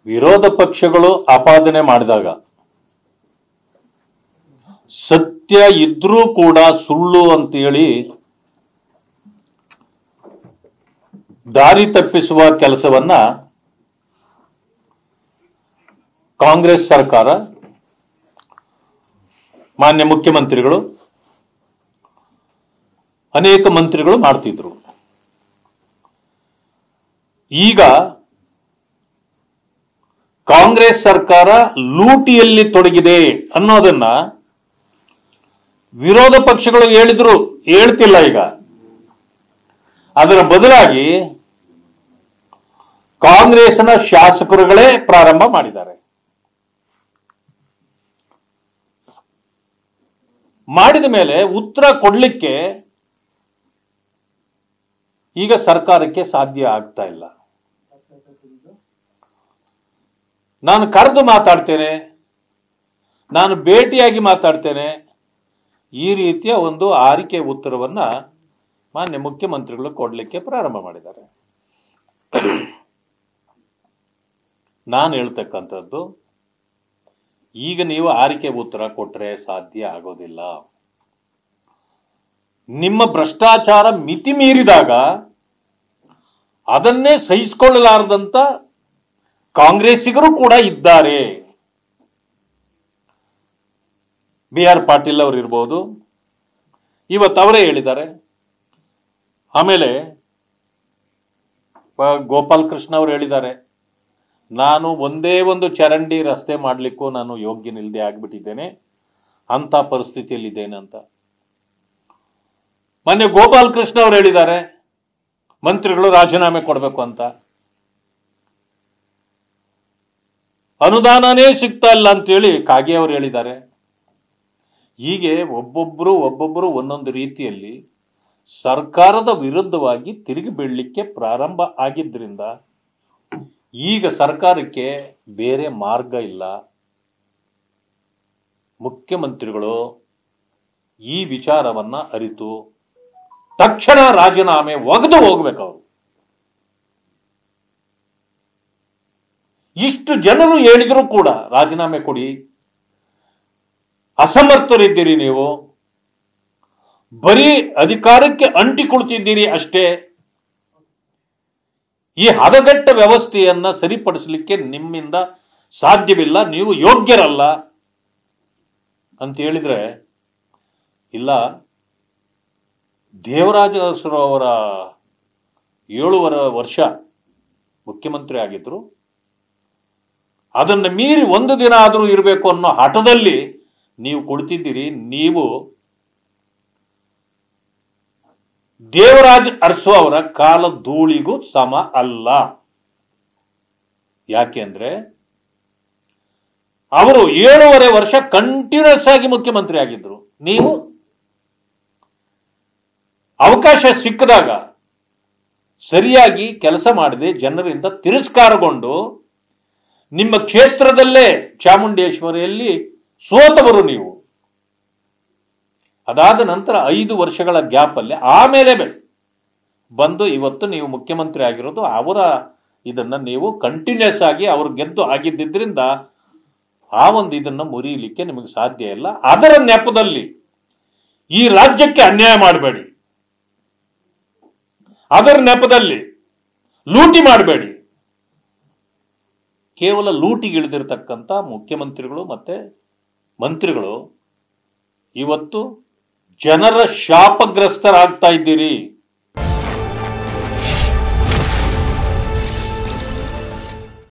ವಿರೋಧ ಪಕ್ಷಗಳು ಆಪಾದನೆ ಮಾಡಿದಾಗ ಸತ್ಯ ಇದ್ರೂ ಕೂಡ ಸುಳ್ಳು ಅಂತೇಳಿ ದಾರಿ ತಪ್ಪಿಸುವ ಕೆಲಸವನ್ನ ಕಾಂಗ್ರೆಸ್ ಸರ್ಕಾರ, ಮಾನ್ಯ ಮುಖ್ಯಮಂತ್ರಿಗಳು, ಅನೇಕ ಮಂತ್ರಿಗಳು ಮಾಡ್ತಿದ್ರು. ಈಗ ಕಾಂಗ್ರೆಸ್ ಸರ್ಕಾರ ಲೂಟಿಯಲ್ಲಿ ತೊಡಗಿದೆ ಅನ್ನೋದನ್ನ ವಿರೋಧ ಪಕ್ಷಗಳು ಹೇಳ್ತಿಲ್ಲ. ಈಗ ಅದರ ಬದಲಾಗಿ ಕಾಂಗ್ರೆಸ್ನ ಶಾಸಕರುಗಳೇ ಪ್ರಾರಂಭ ಮಾಡಿದ್ದಾರೆ. ಮಾಡಿದ ಮೇಲೆ ಉತ್ತರ ಕೊಡ್ಲಿಕ್ಕೆ ಈಗ ಸರ್ಕಾರಕ್ಕೆ ಸಾಧ್ಯ ಆಗ್ತಾ ಇಲ್ಲ. ನಾನು ಕರೆದು ಮಾತಾಡ್ತೇನೆ, ನಾನು ಭೇಟಿಯಾಗಿ ಮಾತಾಡ್ತೇನೆ, ಈ ರೀತಿಯ ಒಂದು ಆರಿಕೆ ಉತ್ತರವನ್ನ ಮಾನ್ಯ ಮುಖ್ಯಮಂತ್ರಿಗಳು ಕೊಡ್ಲಿಕ್ಕೆ ಪ್ರಾರಂಭ ಮಾಡಿದ್ದಾರೆ. ನಾನು ಹೇಳ್ತಕ್ಕಂಥದ್ದು, ಈಗ ನೀವು ಆರಿಕೆ ಉತ್ತರ ಕೊಟ್ರೆ ಸಾಧ್ಯ ಆಗೋದಿಲ್ಲ. ನಿಮ್ಮ ಭ್ರಷ್ಟಾಚಾರ ಮಿತಿ ಮೀರಿದಾಗ ಅದನ್ನೇ ಸಹಿಸಿಕೊಳ್ಳಲಾರದಂತ ಕಾಂಗ್ರೆಸ್ಸಿಗರು ಕೂಡ ಇದ್ದಾರೆ. BR ಪಾಟೀಲ್ ಅವರು ಇರ್ಬೋದು, ಇವತ್ತು ಅವರೇ ಹೇಳಿದ್ದಾರೆ. ಆಮೇಲೆ ಗೋಪಾಲ್ ಕೃಷ್ಣ ಅವರು ಹೇಳಿದ್ದಾರೆ, ನಾನು ಒಂದೇ ಒಂದು ಚರಂಡಿ ರಸ್ತೆ ಮಾಡಲಿಕ್ಕೂ ನಾನು ಯೋಗ್ಯನಿಲ್ಲದೆ ಆಗ್ಬಿಟ್ಟಿದ್ದೇನೆ, ಅಂತ ಪರಿಸ್ಥಿತಿಯಲ್ಲಿ ಇದ್ದೇನೆ ಅಂತ. ಮೊನ್ನೆ ಗೋಪಾಲ್ ಕೃಷ್ಣ ಅವರು ಹೇಳಿದ್ದಾರೆ ಮಂತ್ರಿಗಳು ರಾಜೀನಾಮೆ ಕೊಡಬೇಕು ಅಂತ. ಅನುದಾನನೇ ಸಿಗ್ತಾ ಇಲ್ಲ ಅಂತೇಳಿ ಕಾಗೆ ಅವರು ಹೇಳಿದ್ದಾರೆ. ಹೀಗೆ ಒಬ್ಬೊಬ್ಬರು ಒಂದೊಂದು ರೀತಿಯಲ್ಲಿ ಸರ್ಕಾರದ ವಿರುದ್ಧವಾಗಿ ತಿರುಗಿ ಬೀಳಲಿಕ್ಕೆ ಪ್ರಾರಂಭ ಆಗಿದ್ರಿಂದ ಈಗ ಸರ್ಕಾರಕ್ಕೆ ಬೇರೆ ಮಾರ್ಗ ಇಲ್ಲ. ಮುಖ್ಯಮಂತ್ರಿಗಳು ಈ ವಿಚಾರವನ್ನ ಅರಿತು ತಕ್ಷಣ ರಾಜೀನಾಮೆ ಒಗೆದು ಹೋಗ್ಬೇಕು. ಅವರು ಇಷ್ಟು ಜನರು ಹೇಳಿದ್ರು ಕೂಡ ರಾಜೀನಾಮೆ ಕೊಡಿ, ಅಸಮರ್ಥರಿದ್ದೀರಿ, ನೀವು ಬರೀ ಅಧಿಕಾರಕ್ಕೆ ಅಂಟಿಕೊಳ್ತಿದ್ದೀರಿ ಅಷ್ಟೇ, ಈ ಹದಗೆಟ್ಟ ವ್ಯವಸ್ಥೆಯನ್ನ ಸರಿಪಡಿಸಲಿಕ್ಕೆ ನಿಮ್ಮಿಂದ ಸಾಧ್ಯವಿಲ್ಲ, ನೀವು ಯೋಗ್ಯರಲ್ಲ ಅಂತ ಹೇಳಿದ್ರೆ, ಇಲ್ಲ, ದೇವರಾಜ ಅರಸು ಅವರ 7 ವರ್ಷ ಮುಖ್ಯಮಂತ್ರಿ ಆಗಿದ್ರು, ಅದನ್ನು ಮೀರಿ ಒಂದು ದಿನ ಆದರೂ ಇರಬೇಕು ಅನ್ನೋ ಹಠದಲ್ಲಿ ನೀವು ಕೊಡ್ತಿದ್ದೀರಿ. ನೀವು ದೇವರಾಜ ಅರಸು ಅವರ ಕಾಲ ಧೂಳಿಗೂ ಸಮ ಅಲ್ಲ. ಯಾಕೆಂದ್ರೆ ಅವರು 7.5 ವರ್ಷ ಕಂಟಿನ್ಯೂಸ್ ಆಗಿ ಮುಖ್ಯಮಂತ್ರಿ ಆಗಿದ್ರು. ನೀವು ಅವಕಾಶ ಸಿಕ್ಕಿದಾಗ ಸರಿಯಾಗಿ ಕೆಲಸ ಮಾಡದೆ ಜನರಿಂದ ತಿರಸ್ಕಾರಗೊಂಡು ನಿಮ್ಮ ಕ್ಷೇತ್ರದಲ್ಲೇ ಚಾಮುಂಡೇಶ್ವರಿಯಲ್ಲಿ ಸೋತವರು ನೀವು. ಅದಾದ ನಂತರ 5 ವರ್ಷಗಳ ಗ್ಯಾಪ್ ಅಲ್ಲಿ ಆಮೇಲೆ ಬಂದು ಇವತ್ತು ನೀವು ಮುಖ್ಯಮಂತ್ರಿ ಆಗಿರೋದು. ಅವರ ಇದನ್ನ ನೀವು ಕಂಟಿನ್ಯೂಸ್ ಆಗಿ ಅವರು ಗೆದ್ದು ಆಗಿದ್ದರಿಂದ ಆ ಒಂದು ಇದನ್ನ ಮುರಿಯಲಿಕ್ಕೆ ನಿಮಗೆ ಸಾಧ್ಯ ಇಲ್ಲ. ಅದರ ನೆಪದಲ್ಲಿ ಈ ರಾಜ್ಯಕ್ಕೆ ಅನ್ಯಾಯ ಮಾಡಬೇಡಿ, ಅದರ ನೆಪದಲ್ಲಿ ಲೂಟಿ ಮಾಡಬೇಡಿ. ಕೇವಲ ಲೂಟಿಗಿಳಿದಿರತಕ್ಕಂಥ ಮುಖ್ಯಮಂತ್ರಿಗಳು ಮತ್ತೆ ಮಂತ್ರಿಗಳು ಇವತ್ತು ಜನರ ಶಾಪಗ್ರಸ್ತರಾಗ್ತಾ ಇದ್ದೀರಿ.